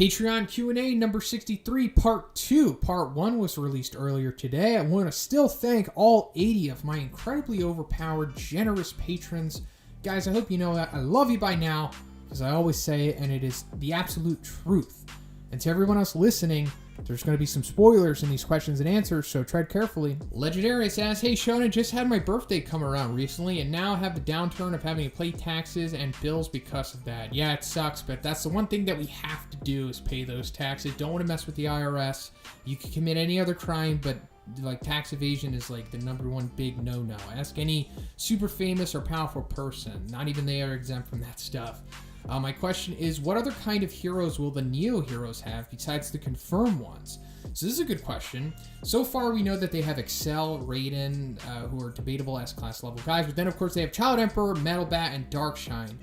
Patreon Q&A number 63, part 2. Part 1 was released earlier today. I want to still thank all 80 of my incredibly overpowered, generous patrons. Guys, I hope you know that I love you by now, as I always say, and it is the absolute truth. And to everyone else listening, there's going to be some spoilers in these questions and answers, so tread carefully. Legandaryus asks, hey Shonen, just had my birthday come around recently, and now have the downturn of having to pay taxes and bills because of that. Yeah, it sucks, but that's the one thing that we have to do is pay those taxes. Don't want to mess with the IRS. You can commit any other crime, but like tax evasion is like the number one big no-no. Ask any super famous or powerful person. Not even they are exempt from that stuff. My question is, what other kind of heroes will the Neo heroes have besides the confirmed ones? So this is a good question. So far, we know that they have Excel, Raiden, who are debatable S-class level guys, but then of course they have Child Emperor, Metal Bat, and Darkshine.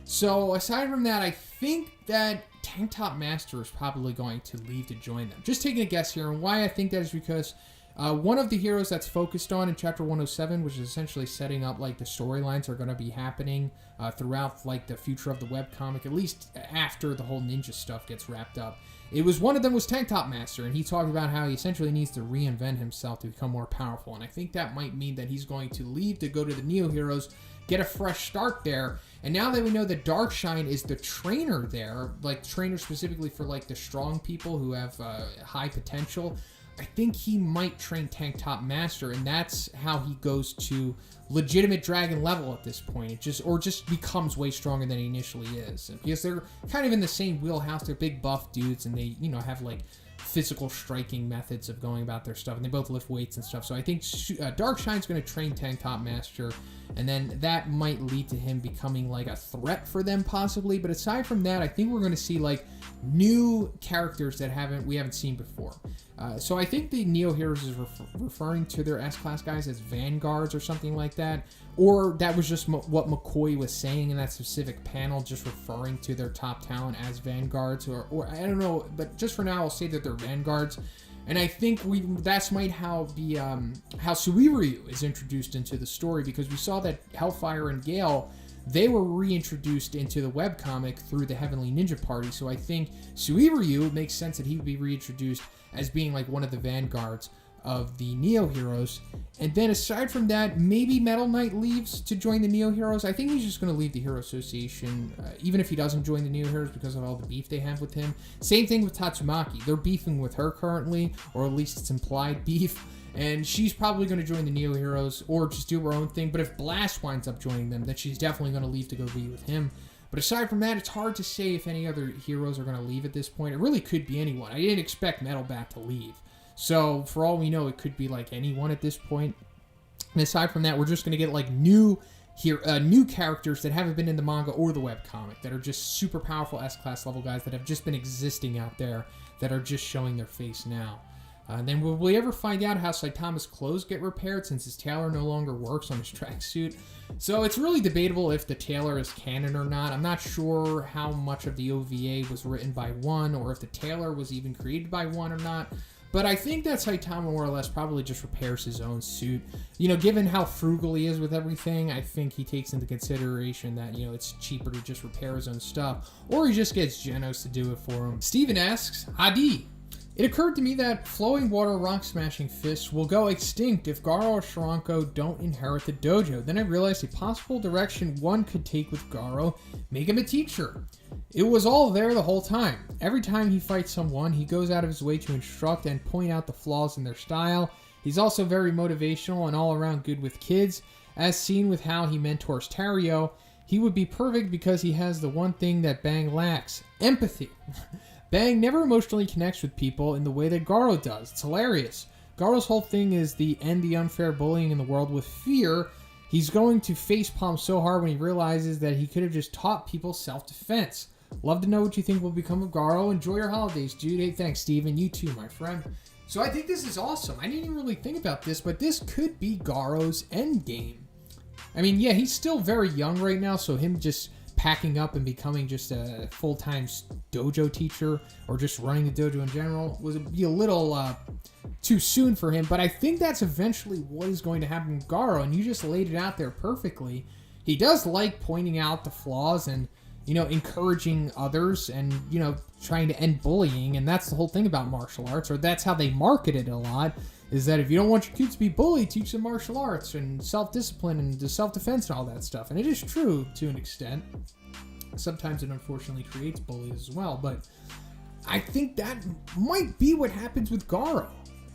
So aside from that, I think that Tank Top Master is probably going to leave to join them. Just taking a guess here, and why I think that is because one of the heroes that's focused on in Chapter 107, which is essentially setting up like the storylines are going to be happening throughout like the future of the webcomic, at least after the whole ninja stuff gets wrapped up. It was one of them was Tank Top Master, and he talked about how he essentially needs to reinvent himself to become more powerful. And I think that might mean that he's going to leave to go to the Neo Heroes, get a fresh start there. And now that we know that Darkshine is the trainer there, like trainer specifically for like the strong people who have high potential, I think he might train Tank Top Master, and that's how he goes to legitimate dragon level at this point. It just becomes way stronger than he initially is. And because they're kind of in the same wheelhouse, they're big buff dudes, and they, have like physical striking methods of going about their stuff, and they both lift weights and stuff. So I think Darkshine's going to train Tank Top Master, and then that might lead to him becoming like a threat for them possibly. But aside from that, I think we're going to see like new characters that we haven't seen before. So I think the Neo Heroes is referring to their S-Class guys as Vanguards or something like that. Or that was just what McCoy was saying in that specific panel, just referring to their top talent as Vanguards. Or I don't know, but just for now, I'll say that they're Vanguards. And I think that's might how Suiryu is introduced into the story, because we saw that Hellfire and Gale, they were reintroduced into the webcomic through the Heavenly Ninja Party. So I think Suiryu makes sense that he would be reintroduced as being like one of the vanguards of the Neo Heroes. And then aside from that, maybe Metal Knight leaves to join the Neo Heroes. I think he's just going to leave the Hero Association, even if he doesn't join the Neo Heroes because of all the beef they have with him. Same thing with Tatsumaki. They're beefing with her currently, or at least it's implied beef. And she's probably going to join the Neo Heroes or just do her own thing. But if Blast winds up joining them, then she's definitely going to leave to go be with him. But aside from that, it's hard to say if any other heroes are going to leave at this point. It really could be anyone. I didn't expect Metal Bat to leave. So for all we know, it could be like anyone at this point. And aside from that, we're just going to get like new characters that haven't been in the manga or the webcomic, that are just super powerful S-Class level guys that have just been existing out there, that are just showing their face now. Then will we ever find out how Saitama's clothes get repaired, since his tailor no longer works on his tracksuit? So it's really debatable if the tailor is canon or not. I'm not sure how much of the OVA was written by one, or if the tailor was even created by one or not. But I think that Saitama more or less probably just repairs his own suit. Given how frugal he is with everything, I think he takes into consideration that, it's cheaper to just repair his own stuff. Or he just gets Genos to do it for him. Steven asks, Hadi, it occurred to me that flowing water rock smashing fists will go extinct if Garo or Sharanko don't inherit the dojo. Then I realized a possible direction one could take with Garo: make him a teacher. It was all there the whole time. Every time he fights someone, he goes out of his way to instruct and point out the flaws in their style. He's also very motivational and all around good with kids, as seen with how he mentors Tario. He would be perfect because he has the one thing that Bang lacks: empathy. Bang never emotionally connects with people in the way that Garo does. It's hilarious. Garo's whole thing is the end the unfair bullying in the world with fear. He's going to facepalm so hard when he realizes that he could have just taught people self-defense. Love to know what you think will become of Garo. Enjoy your holidays, dude. Hey, thanks, Steven. You too, my friend. So I think this is awesome. I didn't even really think about this, but this could be Garo's endgame. I mean, yeah, he's still very young right now, so him just packing up and becoming just a full-time dojo teacher, or just running the dojo in general, would be a little too soon for him. But I think that's eventually what is going to happen with Garo, and you just laid it out there perfectly. He does like pointing out the flaws, and encouraging others and, trying to end bullying. And that's the whole thing about martial arts, or that's how they market it a lot, is that if you don't want your kids to be bullied, teach them martial arts and self-discipline and self-defense and all that stuff. And it is true to an extent. Sometimes it unfortunately creates bullies as well, but I think that might be what happens with Garo.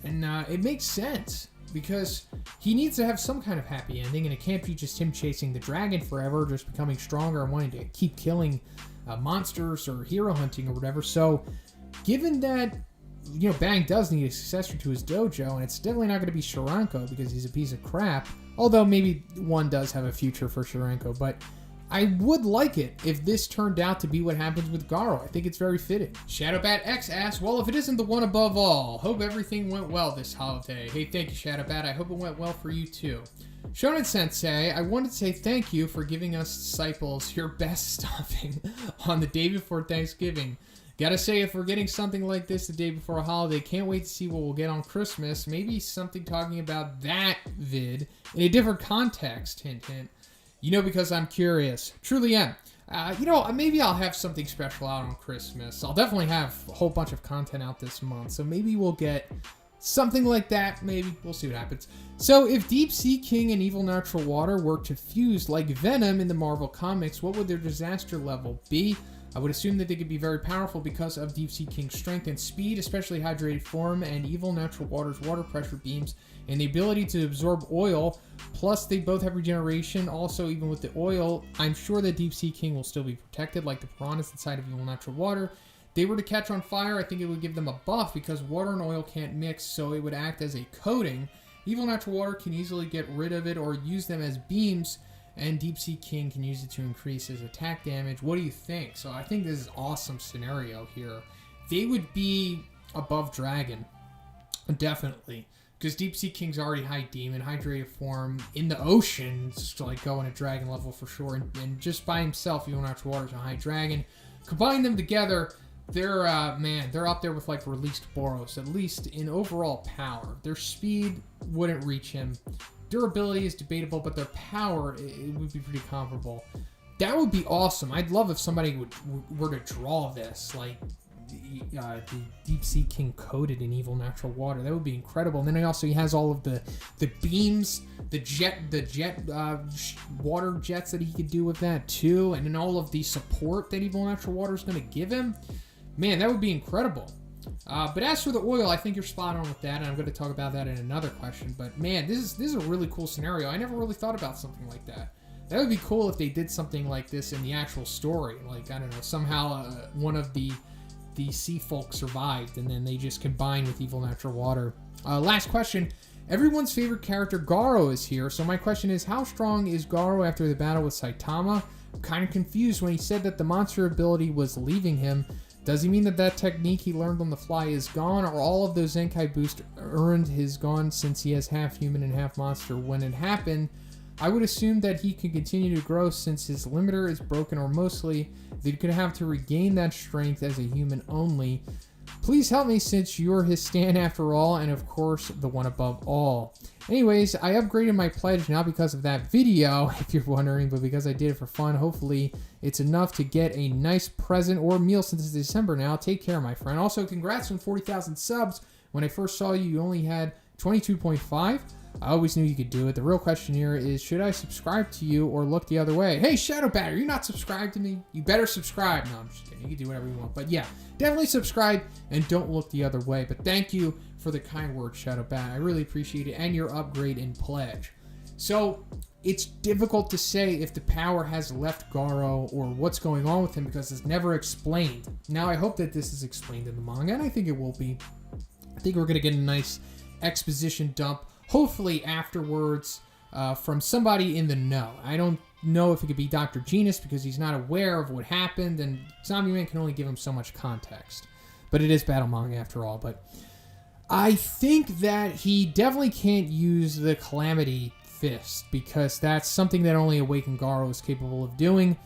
And it makes sense, because he needs to have some kind of happy ending, and it can't be just him chasing the dragon forever, just becoming stronger and wanting to keep killing monsters or hero hunting or whatever. So, given that, Bang does need a successor to his dojo, and it's definitely not going to be Sharanko because he's a piece of crap, although maybe one does have a future for Sharanko, but I would like it if this turned out to be what happens with Garo. I think it's very fitting. ShadowBatX asks, well, if it isn't the one above all, hope everything went well this holiday. Hey, thank you, ShadowBat. I hope it went well for you, too. Shonen Sensei, I wanted to say thank you for giving us disciples your best stuffing on the day before Thanksgiving. Gotta say, if we're getting something like this the day before a holiday, can't wait to see what we'll get on Christmas. Maybe something talking about that vid in a different context, hint, hint. Because I'm curious. Truly am. Maybe I'll have something special out on Christmas. I'll definitely have a whole bunch of content out this month, so maybe we'll get something like that. Maybe. We'll see what happens. So, if Deep Sea King and Evil Natural Water were to fuse like Venom in the Marvel Comics, what would their disaster level be? I would assume that they could be very powerful because of Deep Sea King's strength and speed, especially hydrated form, and Evil Natural Water's water pressure beams, and the ability to absorb oil. Plus, they both have regeneration. Also, even with the oil, I'm sure that Deep Sea King will still be protected, like the piranhas inside of Evil Natural Water. If they were to catch on fire, I think it would give them a buff, because water and oil can't mix, so it would act as a coating. Evil Natural Water can easily get rid of it or use them as beams, and Deep Sea King can use it to increase his attack damage. What do you think? So I think this is an awesome scenario here. They would be above Dragon, definitely. Because Deep Sea King's already high demon, hydrated form in the ocean, it's like going at dragon level for sure. And just by himself, Evil Natural Water's a high dragon. Combine them together, they're up there with like released Boros, at least in overall power. Their speed wouldn't reach him. Durability is debatable, but their power, it would be pretty comparable. That would be awesome. I'd love if somebody were to draw this, like the Deep Sea King coated in Evil Natural Water. That would be incredible. And then he has all of the beams, the jet water jets that he could do with that too, and then all of the support that Evil Natural Water is going to give him. Man, that would be incredible. But as for the oil, I think you're spot on with that, and I'm going to talk about that in another question. But man, this is a really cool scenario. I never really thought about something like that. That would be cool if they did something like this in the actual story. Like, I don't know, somehow one of the sea folk survived, and then they just combined with Evil Natural Water. Last question. Everyone's favorite character, Garo, is here. So my question is, how strong is Garo after the battle with Saitama? I'm kind of confused when he said that the monster ability was leaving him. Does he mean that technique he learned on the fly is gone, or all of those Zenkai boosts earned his gone since he has half human and half monster? When it happened, I would assume that he can continue to grow since his limiter is broken, or mostly that he could have to regain that strength as a human only. Please help me since you're his stan after all, and of course, the one above all. Anyways, I upgraded my pledge not because of that video, if you're wondering, but because I did it for fun. Hopefully, it's enough to get a nice present or meal since it's December now. Take care, my friend. Also, congrats on 40,000 subs. When I first saw you, you only had 22.5. I always knew you could do it. The real question here is, should I subscribe to you or look the other way? Hey, ShadowBat, are you not subscribed to me? You better subscribe. No, I'm just kidding. You can do whatever you want. But yeah, definitely subscribe and don't look the other way. But thank you for the kind words, ShadowBat. I really appreciate it. And your upgrade and pledge. So, it's difficult to say if the power has left Garo or what's going on with him because it's never explained. Now, I hope that this is explained in the manga, and I think it will be. I think we're going to get a nice exposition dump, hopefully afterwards, from somebody in the know. I don't know if it could be Dr. Genus because he's not aware of what happened, and Zombie Man can only give him so much context. But it is battle manga after all. But I think that he definitely can't use the Calamity Fist because that's something that only Awakened Garo is capable of doing.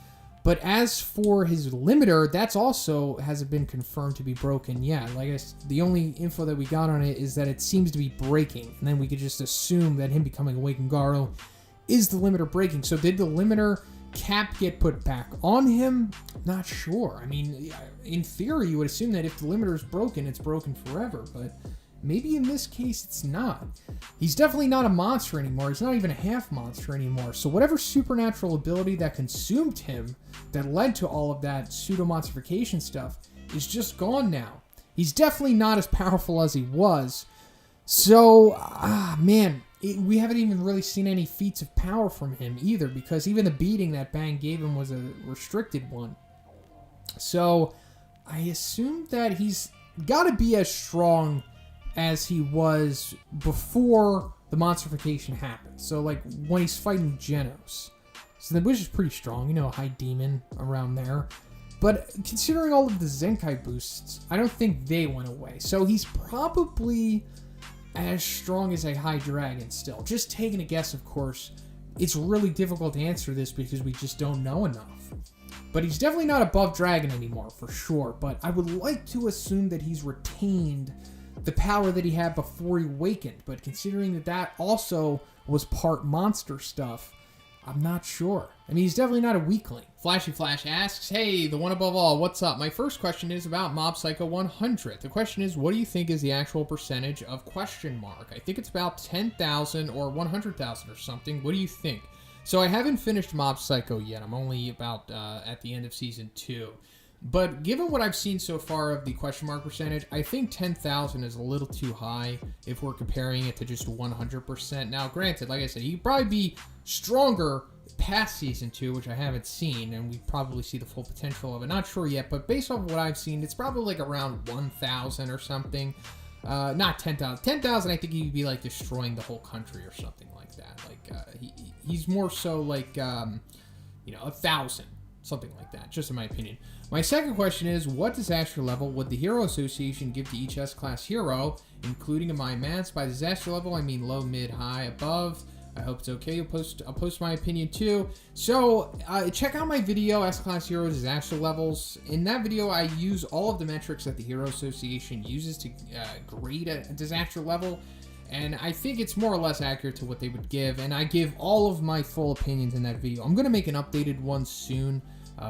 But as for his limiter, that's also hasn't been confirmed to be broken yet. The only info that we got on it is that it seems to be breaking. And then we could just assume that him becoming Awakened Garo is the limiter breaking. So did the limiter cap get put back on him? Not sure. I mean, in theory, you would assume that if the limiter is broken, it's broken forever, but maybe in this case, it's not. He's definitely not a monster anymore. He's not even a half monster anymore. So whatever supernatural ability that consumed him, that led to all of that pseudo-monstrification stuff, is just gone now. He's definitely not as powerful as he was. So, man, we haven't even really seen any feats of power from him either, because even the beating that Bang gave him was a restricted one. So, I assume that he's got to be as strong as he was before the monstrification happened. So, like, when he's fighting Genos. So, which is pretty strong, you know, a high demon around there. But considering all of the Zenkai boosts, I don't think they went away. So, he's probably as strong as a high dragon still. Just taking a guess, of course. It's really difficult to answer this because we just don't know enough. But he's definitely not above dragon anymore, for sure. But I would like to assume that he's retained the power that he had before he awakened. But considering that that also was part monster stuff, I'm not sure. I mean, he's definitely not a weakling. Flashy Flash asks, hey, the one above all, what's up? My first question is about Mob Psycho 100. The question is, what do you think is the actual percentage of question mark? I think it's about 10,000 or 100,000 or something. What do you think? So I haven't finished Mob Psycho yet. I'm only about at the end of Season 2. But given what I've seen so far of the question mark percentage, I think 10,000 is a little too high if we're comparing it to just 100%. Now, granted, like I said, he'd probably be stronger past Season 2, which I haven't seen, and we probably see the full potential of it. Not sure yet, but based on what I've seen, it's probably like around 1,000 or something. Not 10,000. 10,000, I think he'd be like destroying the whole country or something like that. Like, he's more so like, 1,000. Something like that, just in my opinion. My second question is, what disaster level would the Hero Association give to each S-Class hero, including in my maths? By disaster level, I mean low, mid, high, above. I hope it's okay. I'll post my opinion too. So, check out my video, S-Class Hero Disaster Levels. In that video, I use all of the metrics that the Hero Association uses to grade a disaster level. And I think it's more or less accurate to what they would give. And I give all of my full opinions in that video. I'm going to make an updated one soon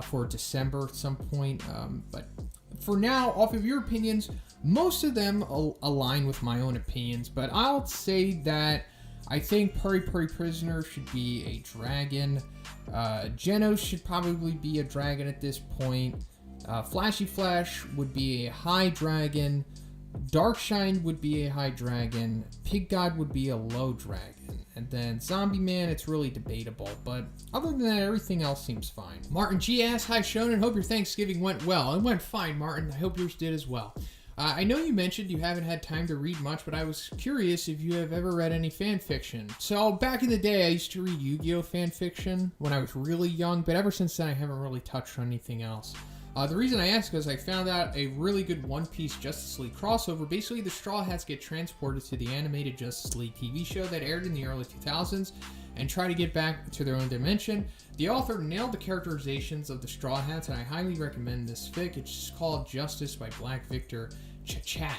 for December at some point. But for now, off of your opinions, most of them align with my own opinions. But I'll say that I think Puri Puri Prisoner should be a dragon. Genos should probably be a dragon at this point. Flashy Flash would be a high dragon. Darkshine would be a high dragon. Pig God would be a low dragon. And then Zombie Man, it's really debatable. But other than that, everything else seems fine. Martin G asks, hi Shonen, hope your Thanksgiving went well. It went fine, Martin. I hope yours did as well. I know you mentioned you haven't had time to read much, but I was curious if you have ever read any fan fiction. So back in the day, I used to read Yu-Gi-Oh! Fan fiction when I was really young, but ever since then, I haven't really touched on anything else. The reason I ask is I found out a really good One Piece Justice League crossover. Basically, the Straw Hats get transported to the animated Justice League TV show that aired in the early 2000s and try to get back to their own dimension. The author nailed the characterizations of the Straw Hats, and I highly recommend this fic. It's just called Justice by Black Victor Chahat.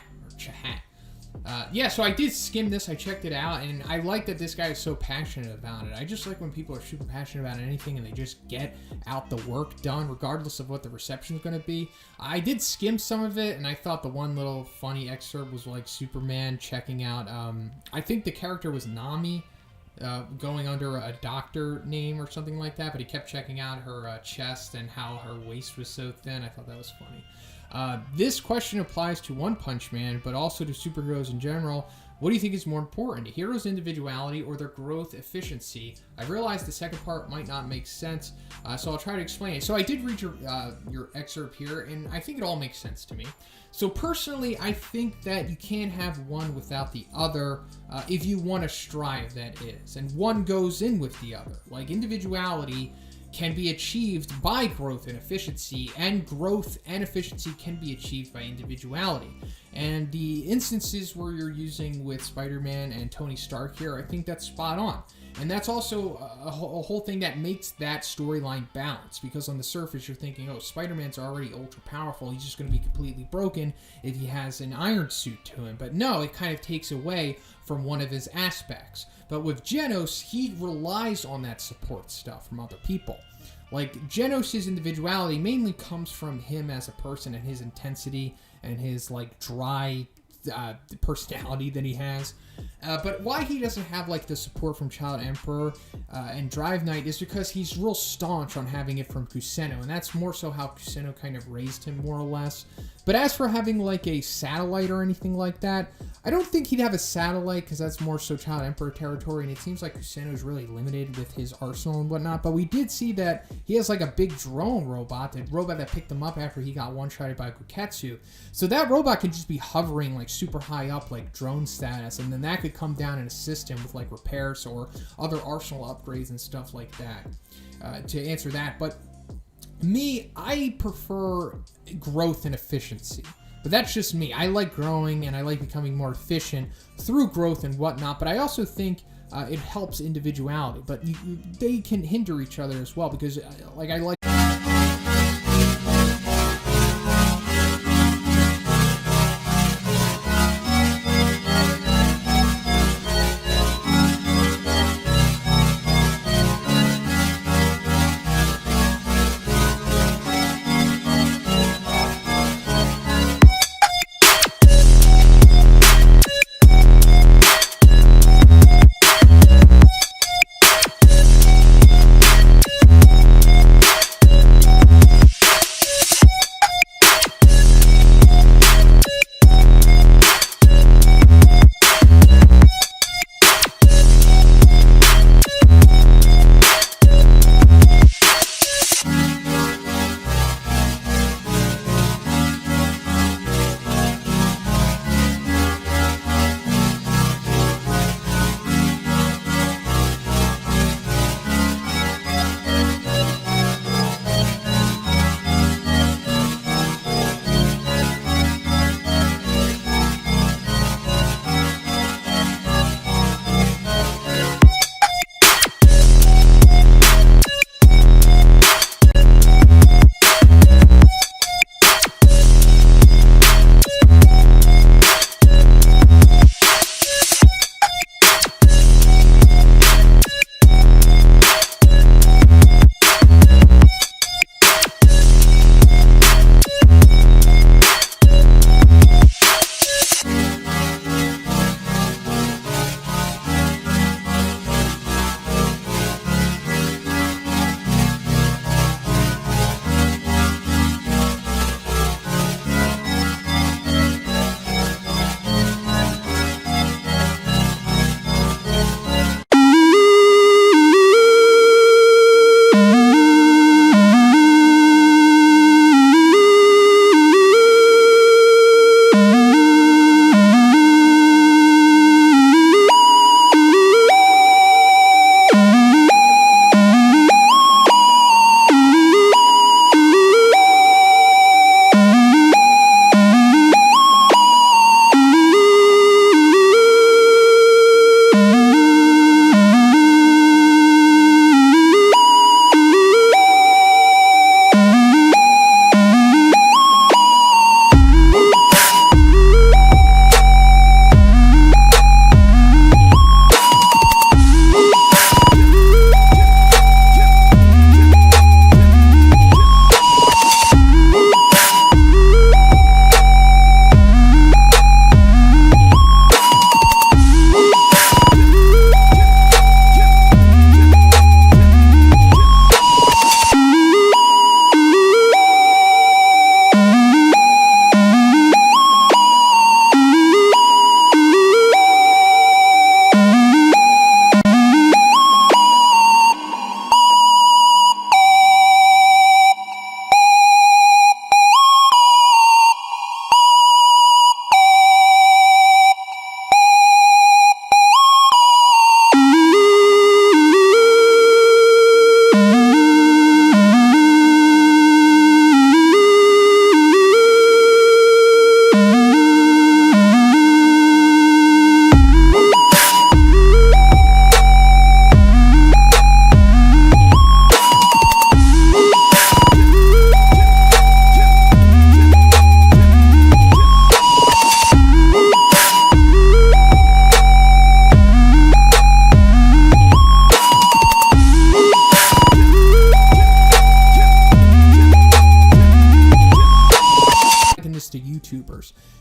Yeah, so I did skim this, I checked it out, and I like that this guy is so passionate about it. I just like when people are super passionate about anything and they just get out the work done, regardless of what the reception is going to be. I did skim some of it, and I thought the one little funny excerpt was like Superman checking out, I think the character was Nami, going under a doctor name or something like that, but he kept checking out her chest and how her waist was so thin. I thought that was funny. This question applies to One Punch Man, but also to superheroes in general. What do you think is more important, a hero's individuality or their growth efficiency? I realize the second part might not make sense, so I'll try to explain it. So I did read your excerpt here, and I think it all makes sense to me. So personally, I think that you can't have one without the other if you want to strive, that is. And one goes in with the other. Like individuality can be achieved by growth and efficiency, and growth and efficiency can be achieved by individuality. And the instances where you're using with Spider-Man and Tony Stark here, I think that's spot on. And that's also a whole thing that makes that storyline balanced, because on the surface you're thinking, oh, Spider-Man's already ultra powerful, he's just going to be completely broken if he has an iron suit to him. But no, it kind of takes away from one of his aspects. But with Genos, he relies on that support stuff from other people. Like, Genos' individuality mainly comes from him as a person and his intensity and his, like, dry personality that he has. But why he doesn't have, like, the support from Child Emperor and Drive Knight is because he's real staunch on having it from Kuseno, and that's more so how Kuseno kind of raised him, more or less. But as for having, like, a satellite or anything like that, I don't think he'd have a satellite, because that's more so Child Emperor territory, and it seems like Kuseno's really limited with his arsenal and whatnot. But we did see that he has, like, a big drone robot, the robot that picked him up after he got one-shotted by Kuketsu. So that robot can just be hovering, like, super high up, like drone status, and then that could come down and assist him with, like, repairs or other arsenal upgrades and stuff like that, to answer that. But me, I prefer growth and efficiency. But that's just me. I like growing and I like becoming more efficient through growth and whatnot. But I also think it helps individuality. But they can hinder each other as well, because like I like...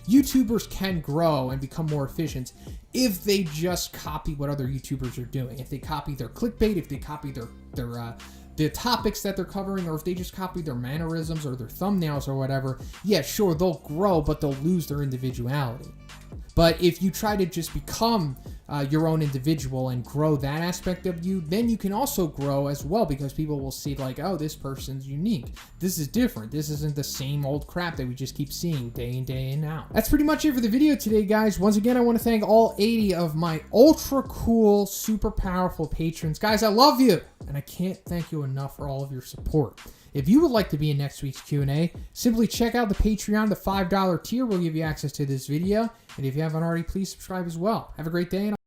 YouTubers can grow and become more efficient if they just copy what other YouTubers are doing. If they copy their clickbait, if they copy the topics that they're covering, or if they just copy their mannerisms or their thumbnails or whatever, yeah, sure, they'll grow, but they'll lose their individuality. But if you try to just become your own individual and grow that aspect of you, then you can also grow as well, because people will see like, oh, this person's unique. This is different. This isn't the same old crap that we just keep seeing day in, day in, out. That's pretty much it for the video today, guys. Once again, I want to thank all 80 of my ultra cool, super powerful patrons. Guys, I love you, and I can't thank you enough for all of your support. If you would like to be in next week's Q&A, simply check out the Patreon. The $5 tier will give you access to this video. And if you haven't already, please subscribe as well. Have a great day. And